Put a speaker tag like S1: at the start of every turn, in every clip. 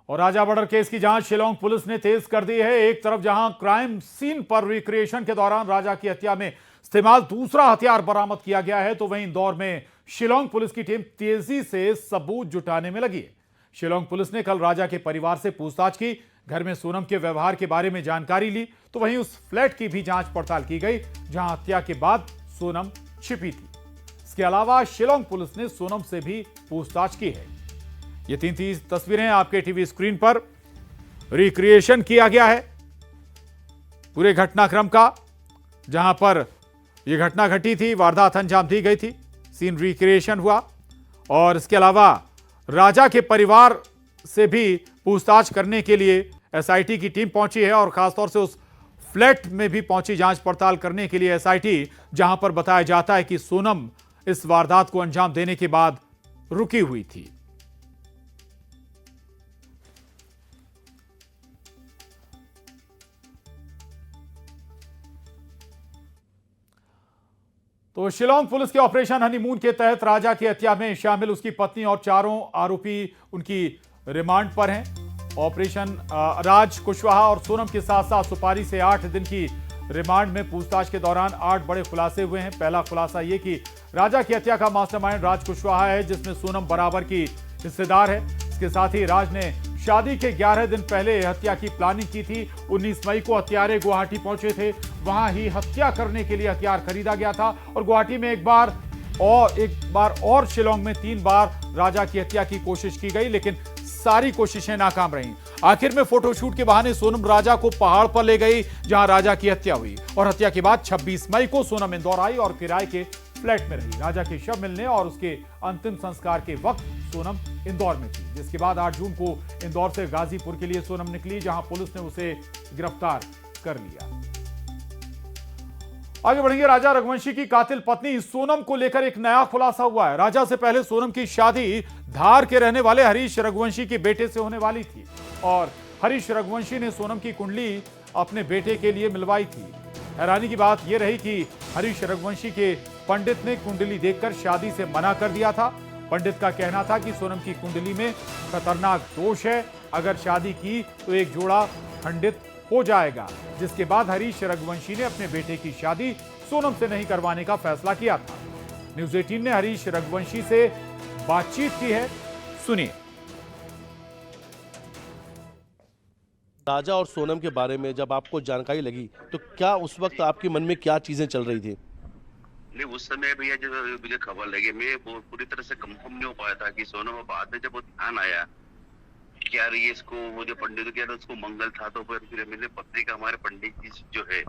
S1: और राजा murder case की जांच शिलांग पुलिस ने तेज कर दी है। एक तरफ जहां क्राइम सीन पर रिक्रिएशन के दौरान राजा की हत्या में इस्तेमाल दूसरा हथियार बरामद किया गया है, तो वहीं इंदौर में शिलांग पुलिस की टीम तेजी से सबूत जुटाने में लगी है। शिलांग पुलिस ने कल राजा के परिवार से पूछताछ की, घर में सोनम के व्यवहार के बारे में जानकारी ली, तो वहीं उस फ्लैट की भी जांच पड़ताल की गई जहां हत्या के बाद सोनम छिपी थी। इसके अलावा शिलांग पुलिस ने सोनम से भी पूछताछ की है। ये तीन तस्वीरें आपके टीवी स्क्रीन पर रिक्रिएशन किया गया है पूरे घटनाक्रम का, जहां पर यह घटना घटी थी, वारदात अंजाम दी गई थी, सीन रिक्रिएशन हुआ। और इसके अलावा राजा के परिवार से भी पूछताछ करने के लिए एसआईटी की टीम पहुंची है और खासतौर से उस फ्लैट में भी पहुंची जांच पड़ताल करने के लिए एसआईटी, जहां पर बताया जाता है कि सोनम इस वारदात को अंजाम देने के बाद रुकी हुई थी। तो शिलांग पुलिस के ऑपरेशन हनीमून के तहत राजा की हत्या में शामिल उसकी पत्नी और चारों आरोपी उनकी रिमांड पर हैं। ऑपरेशन राज कुशवाहा और सोनम के साथ साथ सुपारी से 8 दिन की रिमांड में पूछताछ के दौरान 8 बड़े खुलासे हुए हैं। पहला खुलासा यह कि राजा की हत्या का मास्टरमाइंड राज कुशवाहा है, जिसमें सोनम बराबर की हिस्सेदार है। इसके साथ ही राज ने शादी के 11 दिन पहले हत्या की प्लानिंग की थी। 19 मई को हत्यारे गुवाहाटी पहुंचे थे, वहां ही हत्या करने के लिए हथियार खरीदा गया था और गुवाहाटी में एक बार और शिलांग में 3 बार राजा की हत्या की कोशिश की गई, लेकिन सारी कोशिशें नाकाम रहीं। आखिर में फोटोशूट के बहाने सोनम राजा को पहाड़ पर ले गई जहां राजा की हत्या हुई और हत्या के बाद 26 मई को सोनम इंदौर आई और किराए के फ्लैट में रही। राजा के शव मिलने और उसके अंतिम संस्कार के वक्त सोनम इंदौर में थी, जिसके बाद 8 जून को इंदौर से गाजीपुर के लिए सोनम निकली, जहां पुलिस ने उसे गिरफ्तार कर लिया। आगे बढ़ेंगे। राजा रघुवंशी की कातिल पत्नी सोनम को लेकर एक नया खुलासा हुआ है। राजा से पहले सोनम की शादी धार के रहने वाले हरीश रघुवंशी के बेटे से होने वाली थी और हरीश रघुवंशी ने सोनम की कुंडली अपने बेटे के लिए मिलवाई थी। हैरानी की बात यह रही कि हरीश रघुवंशी के पंडित ने कुंडली देखकर शादी से मना कर दिया था। पंडित का कहना था कि सोनम की कुंडली में खतरनाक दोष है, अगर शादी की तो एक जोड़ा खंडित हो जाएगा। जिसके बाद हरीश रघुवंशी ने अपने बेटे की शादी सोनम से नहीं करवाने का फैसला किया था। न्यूज़ 18 ने हरीश रघुवंशी से बातचीत की है, सुनिए।
S2: राजा और सोनम के बारे में जब आपको जानकारी लगी तो क्या उस वक्त आपके मन में क्या चीजें चल रही थी?
S3: नहीं, उस समय भैया जब मुझे खबर लगी, मैं पूरी तरह से कंफर्म नहीं हो पाया था कि सोनम। बाद में जब वो ध्यान आया कि यार ये इसको, वो जो पंडित किया था उसको मंगल था, तो फिर मैंने पत्रिका, हमारे पंडित जी जो है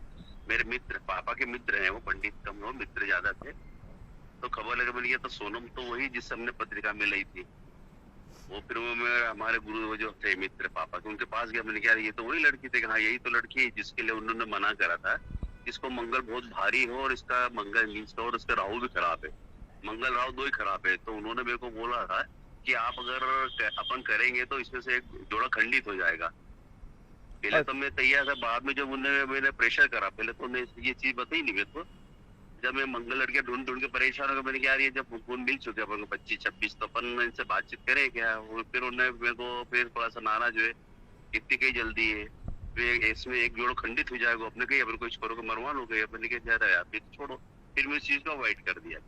S3: मेरे मित्र, पापा के मित्र हैं, वो पंडित कम हो, मित्र ज्यादा थे, तो खबर लगे मैंने तो सोनम तो वही जिससे हमने पत्रिका में ली थी। वो फिर वो हमारे गुरु जो थे मित्र पापा के, उनके पास गया। मैंने कहा ये तो वही लड़की थी। हाँ, यही तो लड़की है जिसके लिए उन्होंने मना करा था, इसको मंगल बहुत भारी हो और इसका मंगल मीन्स और इसका राहु भी खराब है, मंगल राहु 2 ही खराब है। तो उन्होंने मेरे को बोला था कि आप अगर अपन करेंगे तो इसमें से एक जोड़ा खंडित हो जाएगा। पहले तो मैं तैयार था, बाद में जब मैंने प्रेशर करा, पहले तो ये चीज बताई नहीं मेरे को। जब मैं मंगल लड़के ढूंढ ढूंढ के परेशान हो गया, मैंने कहा यार ये जब फोन मिल चुके अपन को 25-26, तो अपन इनसे बातचीत करें क्या। फिर उन्होंने मेरे को फिर थोड़ा सा नाराज हुए, इतनी कहीं जल्दी है, इसमें एक जोड़ खंडित हो जाएगा, अपने कहीं अपन को इसको मरवा लोगे। मैंने कहा यार फिर छोड़ो, फिर मैं इस चीज को अवॉइड कर दिया।